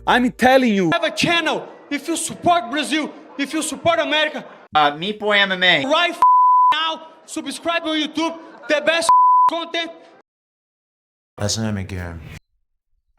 I'm telling you. Have a channel. If you support Brazil, if you support America, Meat Boy MMA. right now, subscribe on YouTube. The best content. Let's name it game.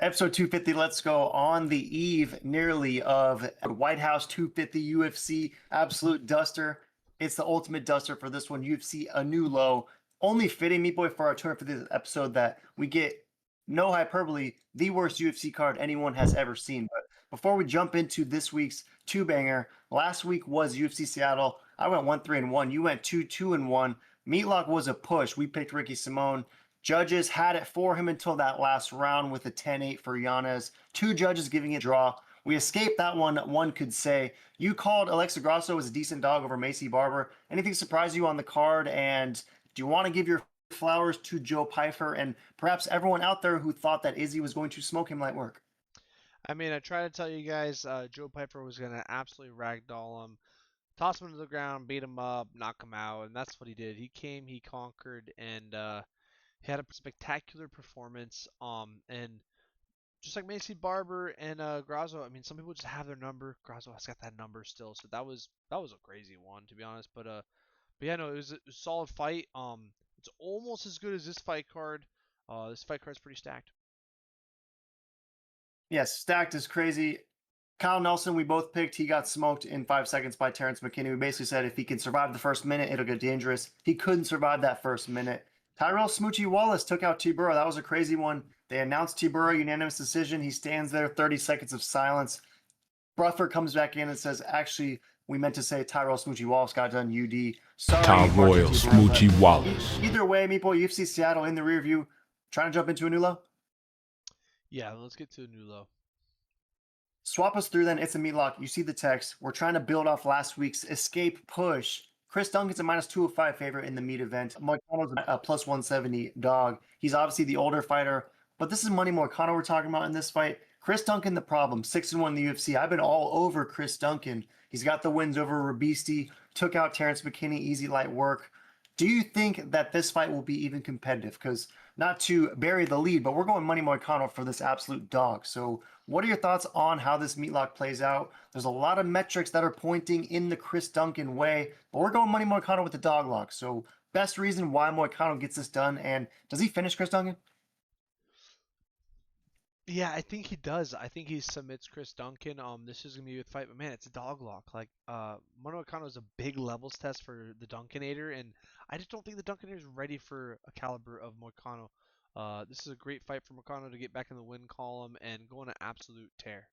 Episode 250, let's go on the eve nearly of White House 250 UFC Absolute Duster. It's the ultimate duster for this one, UFC A New Low. Only fitting, Meat Boy, for our 250th episode that we get, no hyperbole, the worst UFC card anyone has ever seen. But before we jump into this week's two-banger, last week was UFC Seattle. I went 1-3-1. You went 2-2-1. MEATLOCK was a push. We picked Ricky Simón. Judges had it for him until that last round with a 10-8 for Yanez. Two judges giving it a draw. We escaped that one could say. You called Alexa Grasso as a decent dog over Macy Barber. Anything surprise you on the card? And do you want to give your flowers to Joe Pyfer and perhaps everyone out there who thought that Izzy was going to smoke him light work? I mean, I tried to tell you guys Joe Pyfer was going to absolutely ragdoll him, toss him to the ground, beat him up, knock him out, and that's what he did. He came, he conquered, and he had a spectacular performance. And just like Macy Barber and Grasso, I mean, some people just have their number. Grasso has got that number still, so that was a crazy one, to be honest. But yeah, no, it was a solid fight. It's almost as good as this fight card. This fight card's pretty stacked. Yes, stacked is crazy. Kyle Nelson, we both picked. He got smoked in 5 seconds by Terrence McKinney. We basically said if he can survive the first minute, it'll get dangerous. He couldn't survive that first minute. Tyrell Smoochie Wallace took out T. Burrow. That was a crazy one. They announced T. Burrow unanimous decision. He stands there, 30 seconds of silence. Bruffer comes back in and says, actually, we meant to say Tyrell Smoochie Wallace got done UD. Sorry, Tyrell Smoochie Wallace. Either way, Meat Boy, UFC Seattle in the rear view. Trying to jump into a new low? Yeah, let's get to a new low. Swap us through then. It's a MEATLOCK. You see the text. We're trying to build off last week's escape push. Chris Duncan's a -205 favorite in the meat event. Moicano's a +170 dog. He's obviously the older fighter, but this is Money Moicano we're talking about in this fight. Chris Duncan, the problem, 6-1 in the UFC. I've been all over Chris Duncan. He's got the wins over Rabiste, took out Terrence McKinney, easy light work. Do you think that this fight will be even competitive? Because not to bury the lead, but we're going Money Moicano for this absolute dog. So what are your thoughts on how this MEATLOCK plays out? There's a lot of metrics that are pointing in the Chris Duncan way, but we're going Money Moicano with the dog lock. So best reason why Moicano gets this done, and does he finish Chris Duncan? Yeah, I think he does. I think he submits Chris Duncan. This is gonna be a good fight, but man, it's a dog lock. Like, Moicano is a big levels test for the Duncanator, and I just don't think the Duncanator is ready for a caliber of Moicano. This is a great fight for Moicano to get back in the win column and go on an absolute tear.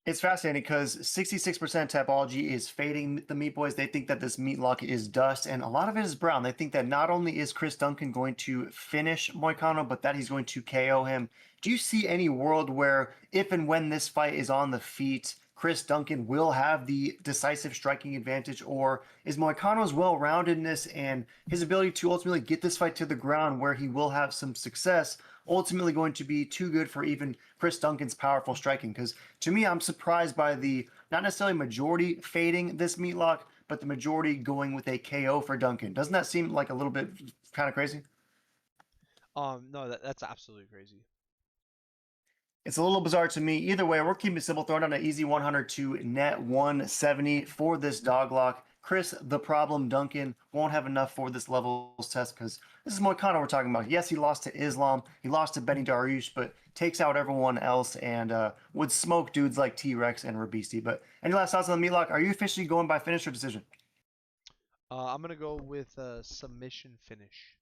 It's fascinating because 66% Tapology is fading the Meat Boys. They think that this MEATLOCK is dust, and a lot of it is brown. They think that not only is Chris Duncan going to finish Moicano, but that he's going to KO him. Do you see any world where, if and when this fight is on the feet, Chris Duncan will have the decisive striking advantage, or is Moicano's well-roundedness and his ability to ultimately get this fight to the ground where he will have some success ultimately going to be too good for even Chris Duncan's powerful striking? Because to me, I'm surprised by the, not necessarily majority fading this MEATLOCK, but the majority going with a KO for Duncan. Doesn't that seem like a little bit kind of crazy? No, that's absolutely crazy. It's a little bizarre to me. Either way, we're keeping it simple, throwing down an easy 100 to net 170 for this dog lock. Chris, the problem, Duncan, won't have enough for this levels test because this is Moicano we're talking about. Yes, he lost to Islam. He lost to Benny Dariush, but takes out everyone else and would smoke dudes like T-Rex and Rabiste. But any last thoughts on the MEATLOCK? Are you officially going by finish or decision? I'm going to go with submission finish.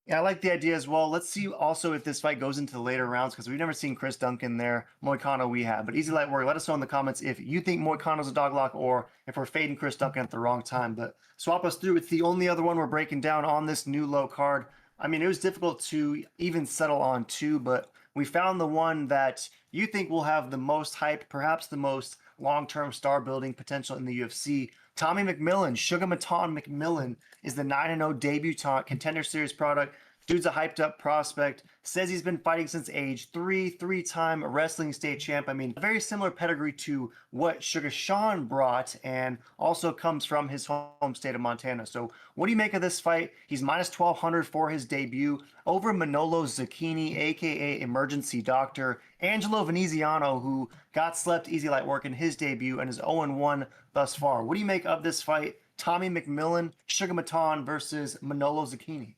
Yeah, I like the idea as well. Let's see also if this fight goes into the later rounds because we've never seen Chris Duncan there. Moicano we have. But easy light work. Let us know in the comments if you think Moicano's a dog lock or if we're fading Chris Duncan at the wrong time. But swap us through. It's the only other one we're breaking down on this new low card. I mean, it was difficult to even settle on two, but we found the one that you think will have the most hype, perhaps the most long-term star building potential in the UFC. Tommy McMillan, Sugar Matan McMillan, is the 9-0 debutant Contender Series product. Dude's a hyped up prospect, says he's been fighting since age 3, three-time wrestling state champ. I mean, very similar pedigree to what Sugar Sean brought, and also comes from his home state of Montana. So what do you make of this fight? He's minus 1,200 for his debut over Manolo Zucchini, aka Emergency Doctor, Angelo Veneziano, who got slept easy light work in his debut and is 0-1 thus far. What do you make of this fight? Tommy McMillan, Sugar Matan versus Manolo Zucchini.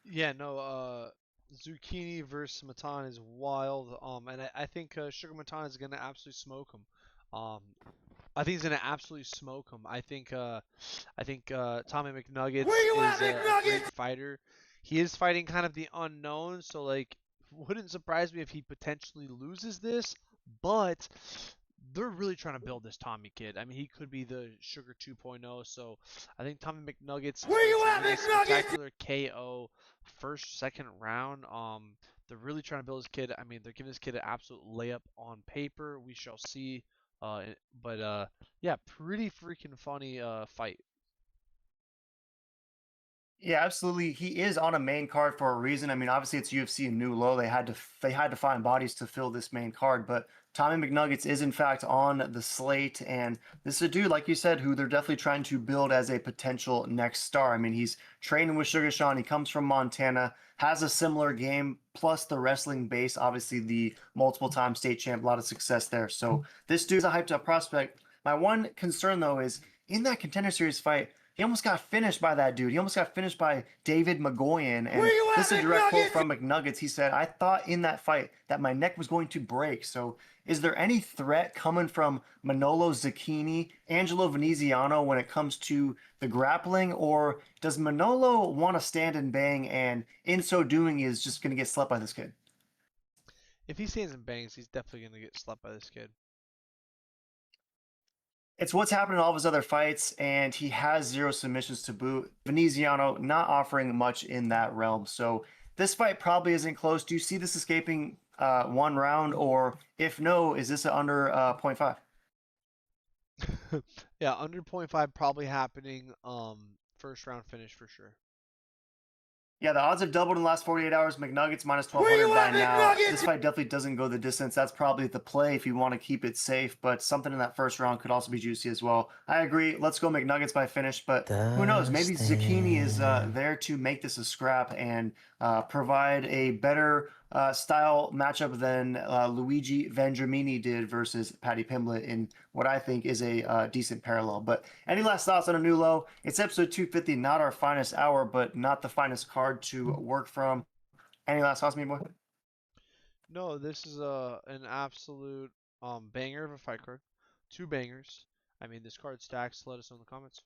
Yeah, no, Zucchini versus Matan is wild. And I think Sugar Matan is gonna absolutely smoke him. I think he's gonna absolutely smoke him. I think Tommy McNuggets is a great fighter. He is fighting kind of the unknown, so like, wouldn't surprise me if he potentially loses this. But they're really trying to build this Tommy kid. I mean, he could be the Sugar 2.0. So I think Tommy McNuggets is a spectacular KO first, second round. They're really trying to build this kid. I mean, they're giving this kid an absolute layup on paper. We shall see. But yeah, pretty freaking funny fight. Yeah, absolutely. He is on a main card for a reason. I mean, obviously it's UFC and New Low. They had to find bodies to fill this main card, but Tommy McNuggets is in fact on the slate, and this is a dude, like you said, who they're definitely trying to build as a potential next star. I mean, he's training with Sugar Sean. He comes from Montana, has a similar game, plus the wrestling base. Obviously, the multiple-time state champ, a lot of success there. So this dude's a hyped-up prospect. My one concern though is in that Contender Series fight, he almost got finished by that dude. He almost got finished by David McGoyan. And this is a direct quote from McNuggets. He said, "I thought in that fight that my neck was going to break." So is there any threat coming from Manolo Zucchini, Angelo Veneziano when it comes to the grappling? Or does Manolo want to stand and bang, and in so doing is just going to get slept by this kid? If he stands and bangs, he's definitely gonna get slapped by this kid. It's what's happened in all of his other fights, and he has 0 submissions to boot. Veneziano not offering much in that realm. So this fight probably isn't close. Do you see this escaping 1 round? Or if no, is this under 0.5? Yeah, under point 0.5 probably happening. First round finish for sure. Yeah, the odds have doubled in the last 48 hours. McNuggets minus 1,200 by now. This fight definitely doesn't go the distance. That's probably the play if you want to keep it safe, but something in that first round could also be juicy as well. I agree. Let's go McNuggets by finish, but who knows? Maybe Zucchini is there to make this a scrap and provide a better style matchup than Luigi Vendramini did versus Paddy Pimblett in what I think is a decent parallel. But any last thoughts on a new low? It's episode 250, not our finest hour, but not the finest card to work from. Any last thoughts, me boy? No, this is an absolute banger of a fight card. Two bangers. I mean, this card stacks. Let us know in the comments.